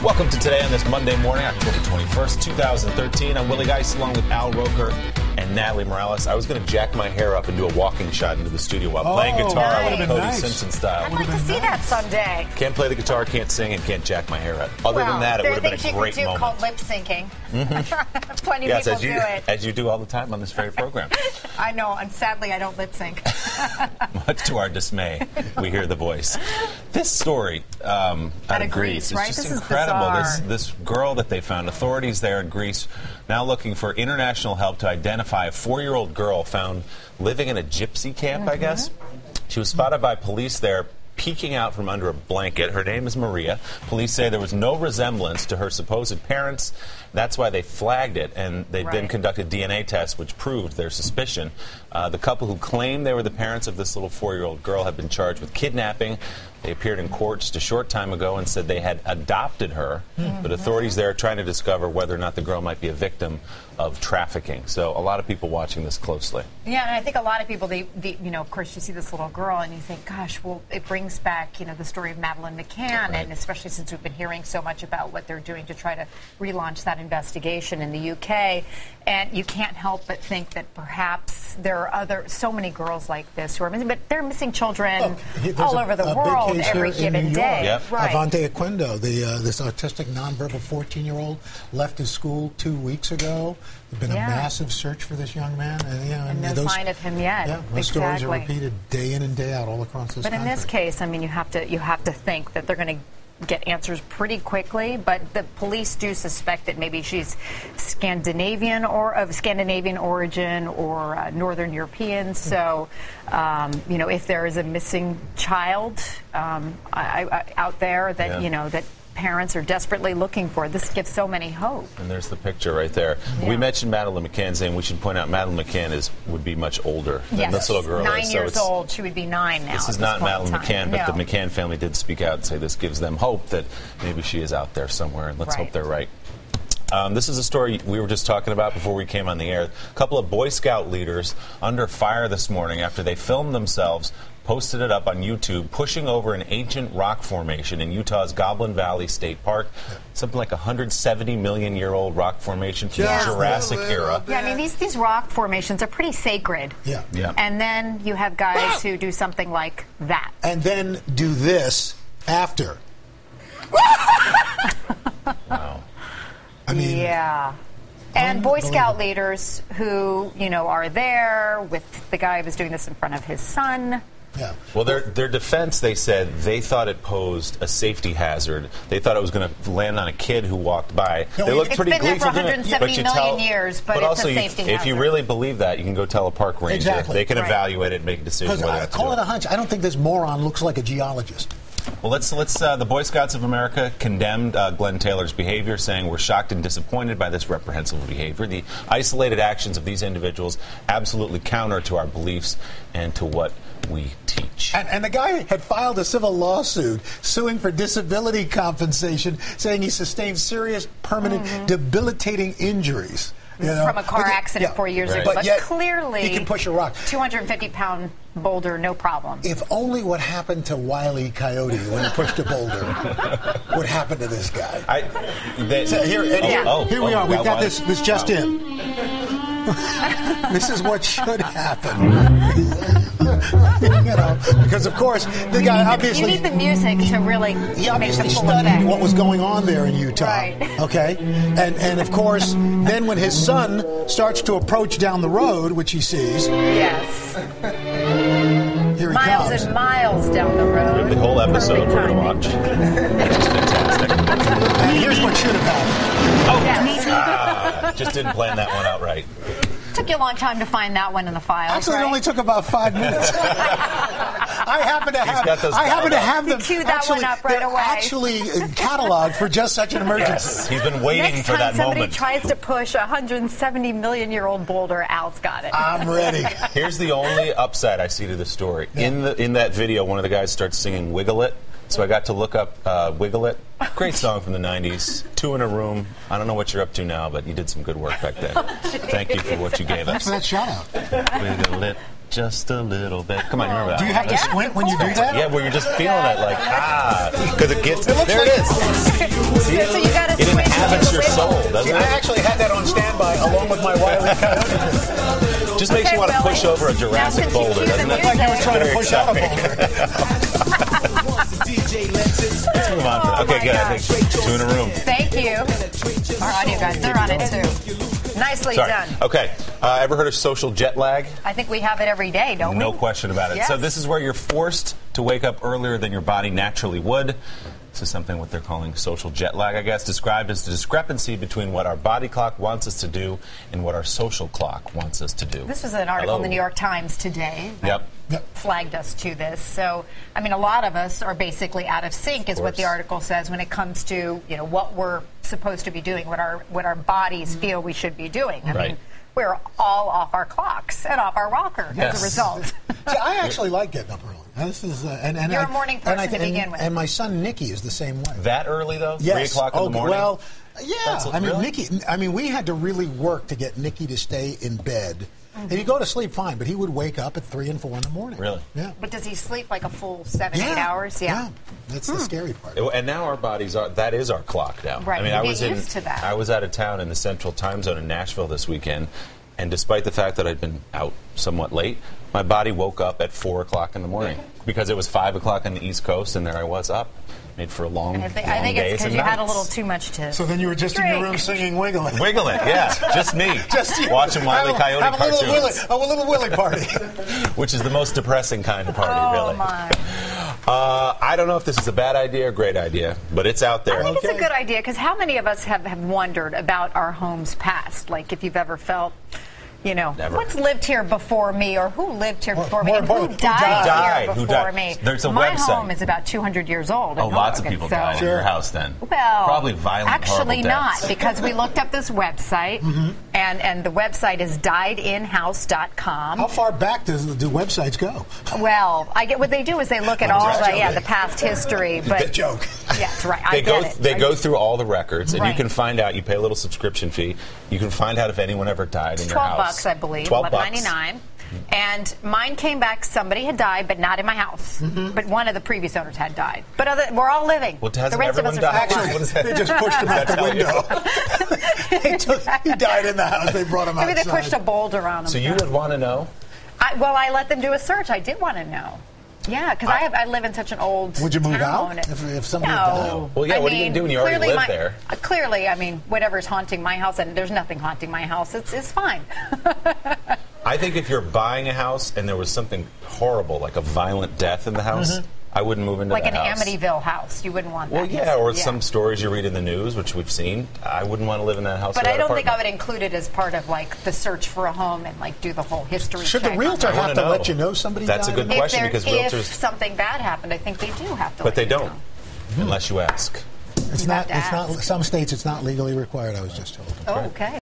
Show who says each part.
Speaker 1: Welcome to Today on this Monday morning, October 21st, 2013. I'm Willie Geist along with Al Roker and Natalie Morales. I was going to jack my hair up and do a walking shot into the studio while playing guitar.
Speaker 2: Nice.
Speaker 1: I would have been Cody Simpson style.
Speaker 2: I'd like to see that someday.
Speaker 1: Can't play the guitar, can't sing, and can't jack my hair up. Other than that, it would have been a great
Speaker 2: there are things you
Speaker 1: moment.
Speaker 2: can do called lip syncing. Plenty of
Speaker 1: Yes,
Speaker 2: people do it.
Speaker 1: as you do all the time on this very program.
Speaker 2: I know, and sadly, I don't lip sync.
Speaker 1: Much to our dismay, we hear the voice. This story out of Greece is
Speaker 2: right?
Speaker 1: just
Speaker 2: This
Speaker 1: incredible.
Speaker 2: Is
Speaker 1: This girl that they found, authorities there in Greece now looking for international help to identify a 4-year-old girl found living in a gypsy camp, I guess. She was spotted by police there peeking out from under a blanket. Her name is Maria. Police say there was no resemblance to her supposed parents. That's why they flagged it, and they then conducted DNA tests, which proved their suspicion. The couple who claimed they were the parents of this little 4-year-old girl have been charged with kidnapping. They appeared in court just a short time ago and said they had adopted her, but authorities there are trying to discover whether or not the girl might be a victim of trafficking. So a lot of people watching this closely.
Speaker 2: Yeah, and I think a lot of people, they of course, you see this little girl and you think, gosh, well, it brings back, the story of Madeleine McCann, and especially since we've been hearing so much about what they're doing to try to relaunch that investigation in the UK. And you can't help but think that perhaps there are so many girls like this who are missing, but they're missing children all over the world every given day.
Speaker 3: Yep.
Speaker 2: Right.
Speaker 3: Avante Aquendo, this autistic, nonverbal 14-year-old, left his school 2 weeks ago. There's been a massive search for this young man.
Speaker 2: And no sign of him yet.
Speaker 3: Yeah, those stories are repeated day in and day out all across this country.
Speaker 2: But in this case, I mean, you have to think that they're going to get answers pretty quickly, but the police do suspect that maybe she's Scandinavian or of Scandinavian origin or Northern European. So, if there is a missing child out there that that parents are desperately looking for, this gives so many hope.
Speaker 1: And there's the picture right there. Yeah. We mentioned Madeleine McCann's name. We should point out Madeleine McCann would be much older than this little girl.
Speaker 2: 9 years old. She would be 9 now.
Speaker 1: This is not Madeleine McCann, but the McCann family did speak out and say this gives them hope that maybe she is out there somewhere, and let's hope they're right. This is a story we were just talking about before we came on the air. A couple of Boy Scout leaders under fire this morning after they filmed themselves, posted it up on YouTube, pushing over an ancient rock formation in Utah's Goblin Valley State Park. Something like 170 million year old rock formation from the Jurassic era.
Speaker 2: Yeah, I mean, these rock formations are pretty sacred.
Speaker 3: Yeah.
Speaker 2: And then you have guys who do something like that.
Speaker 3: And then do this after.
Speaker 1: Wow.
Speaker 3: I mean,
Speaker 2: and Boy Scout leaders who, are there with the guy who was doing this in front of his son.
Speaker 3: Yeah.
Speaker 1: Well, their defense, they said they thought it posed a safety hazard. They thought it was going to land on a kid who walked by. They looked pretty gleeful.
Speaker 2: It's been there for 170 million years, but it's
Speaker 1: also,
Speaker 2: a safety hazard.
Speaker 1: If you really believe that, you can go tell a park ranger.
Speaker 3: Exactly.
Speaker 1: They can evaluate it and make a decision.
Speaker 3: Because call it a hunch. I don't think this moron looks like a geologist.
Speaker 1: Well, let's the Boy Scouts of America condemned Glenn Taylor's behavior, saying we're shocked and disappointed by this reprehensible behavior. The isolated actions of these individuals absolutely counter to our beliefs and to what we teach.
Speaker 3: And the guy had filed a civil lawsuit suing for disability compensation, saying he sustained serious, permanent, debilitating injuries.
Speaker 2: From a car accident 4 years ago. But
Speaker 3: clearly, he can push a rock.
Speaker 2: 250-pound boulder, no problem.
Speaker 3: If only what happened to Wile E. Coyote when he pushed a boulder would happen to this guy. Here we are. We've got this just in. This is what should happen. Because of course the guy obviously
Speaker 2: you need the music to really make the full effect.
Speaker 3: What was going on there in Utah.
Speaker 2: Right.
Speaker 3: Okay, and of course then when his son starts to approach down the road, which he sees.
Speaker 2: Yes.
Speaker 3: Here he
Speaker 2: miles
Speaker 3: comes.
Speaker 2: And miles down the road.
Speaker 1: The whole episode we're going to watch. It's just fantastic.
Speaker 3: And here's what should have happened.
Speaker 1: Just didn't plan that one out right.
Speaker 2: Took you a long time to find that one in the files.
Speaker 3: Actually, it only took about 5 minutes. I happen to have them.
Speaker 2: Cue that one up right away.
Speaker 3: Actually cataloged for just such an emergency.
Speaker 1: Yes, he's been waiting for that moment.
Speaker 2: Next time somebody tries to push a 170 million year old boulder, Al's got it.
Speaker 3: I'm ready.
Speaker 1: Here's the only upside I see to this story. Yeah. In that video, one of the guys starts singing "Wiggle It." So I got to look up Wiggle It. Great song from the 90s. 2 in a Room. I don't know what you're up to now, but you did some good work back then. Thank you for what you gave us.
Speaker 3: Thanks for that shout out.
Speaker 1: Wiggle It. just a little bit. Come on, you remember that?
Speaker 3: Do you have to squint when you do that?
Speaker 1: Yeah, where you're just feeling it like, because it gets, there it is. See?
Speaker 2: So you gotta
Speaker 1: it inhabits your soul, doesn't it?
Speaker 3: I actually had that on standby along with my Wile E. Coyote.
Speaker 1: Just makes you want to push over a Jurassic boulder, doesn't it?
Speaker 3: Like you were trying to push out a boulder.
Speaker 1: Let's move on to that. Okay, good. I think 2 in a room.
Speaker 2: Thank you. Our audio guys, they're on it too. Nicely done.
Speaker 1: Okay. Ever heard of social jet lag?
Speaker 2: I think we have it every day, don't we?
Speaker 1: No question about it.
Speaker 2: Yes.
Speaker 1: So this is where you're forced to wake up earlier than your body naturally would. This is something what they're calling social jet lag, I guess, described as the discrepancy between what our body clock wants us to do and what our social clock wants us to do.
Speaker 2: This was an article in the New York Times today.
Speaker 1: Yep.
Speaker 2: Flagged us to this. So, I mean, a lot of us are basically out of sync, is what the article says, when it comes to, you know, what we're supposed to be doing, what our bodies feel we should be doing. I mean, we're all off our clocks and off our rocker as a result.
Speaker 3: See, I actually like getting up early. This is and
Speaker 2: you're a morning person to begin with.
Speaker 3: And my son Nicky is the same way.
Speaker 1: That early though?
Speaker 3: Yes.
Speaker 1: 3 o'clock in the morning?
Speaker 3: Well, yeah. I mean,
Speaker 1: really?
Speaker 3: Nicky. I mean, we had to really work to get Nicky to stay in bed. And he'd go to sleep fine, but he would wake up at 3 and 4 in the morning.
Speaker 1: Really?
Speaker 3: Yeah.
Speaker 2: But does he sleep like a full 7, 8 hours?
Speaker 3: Yeah. That's the scary part.
Speaker 1: And now our bodies are, that is our clock now.
Speaker 2: Right.
Speaker 1: I mean,
Speaker 2: I was
Speaker 1: out of town in the central time zone in Nashville this weekend, and despite the fact that I'd been out somewhat late, my body woke up at 4 o'clock in the morning because it was 5 o'clock on the East Coast, and there I was up. Made for a long,
Speaker 2: I think it's because you had a little too much to
Speaker 3: So then you were just
Speaker 2: drink.
Speaker 3: in your room singing Wiggle It.
Speaker 1: Wiggle It, yeah. Just me.
Speaker 3: Just you.
Speaker 1: Watching Wile E. Coyote
Speaker 3: have
Speaker 1: cartoons.
Speaker 3: a little Willy party.
Speaker 1: Which is the most depressing kind of party, really.
Speaker 2: My.
Speaker 1: I don't know if this is a bad idea or a great idea, but it's out there.
Speaker 2: I think it's a good idea, because how many of us have wondered about our home's past? Like, if you've ever felt, you know, what's lived here before me, or who lived here before me, and who died here before me.
Speaker 1: There's a
Speaker 2: My
Speaker 1: website.
Speaker 2: home is about 200 years old.
Speaker 1: Oh, lots of people died in your house then.
Speaker 2: Well,
Speaker 1: probably violent,
Speaker 2: actually not,
Speaker 1: deaths.
Speaker 2: because we looked up this website, and the website is diedinhouse.com.
Speaker 3: How far back do websites go?
Speaker 2: Well, what they do is they look at all the past history. But
Speaker 3: the joke.
Speaker 2: Yes, right.
Speaker 1: They go through all the records, and you can find out. You pay a little subscription fee. You can find out if anyone ever died in your house.
Speaker 2: $12, I believe.
Speaker 1: $12.99.
Speaker 2: And mine came back. Somebody had died, but not in my house. But one of the previous owners had died. But we're all living.
Speaker 1: Well,
Speaker 2: the rest of us are
Speaker 3: Actually, they just pushed him out the window. He died in the house. They brought him outside.
Speaker 2: Maybe they pushed a boulder on him.
Speaker 1: So you would want to know?
Speaker 2: I let them do a search. I did want to know. Yeah, because I live in such an old
Speaker 3: Would you move
Speaker 2: town.
Speaker 3: out if somebody
Speaker 2: No.
Speaker 1: Well, yeah, what are you going to do when you already live there?
Speaker 2: Clearly, I mean, whatever's haunting my house, and there's nothing haunting my house, it's fine.
Speaker 1: I think if you're buying a house and there was something horrible, like a violent death in the house, I wouldn't move into
Speaker 2: like
Speaker 1: that
Speaker 2: an
Speaker 1: house.
Speaker 2: Amityville house. You wouldn't want that.
Speaker 1: Well, yeah, or some stories you read in the news, which we've seen. I wouldn't want to live in that house.
Speaker 2: But I don't think I would include it as part of, like, the search for a home and, like, do the whole history.
Speaker 3: Should the realtor have to let you know somebody
Speaker 1: That's
Speaker 3: died?
Speaker 1: a good question, because realtors...
Speaker 2: If something bad happened, I think they do have to
Speaker 1: But they don't,
Speaker 2: know.
Speaker 1: unless you ask.
Speaker 3: It's not. Some states it's not legally required, I was just told.
Speaker 2: Oh, okay.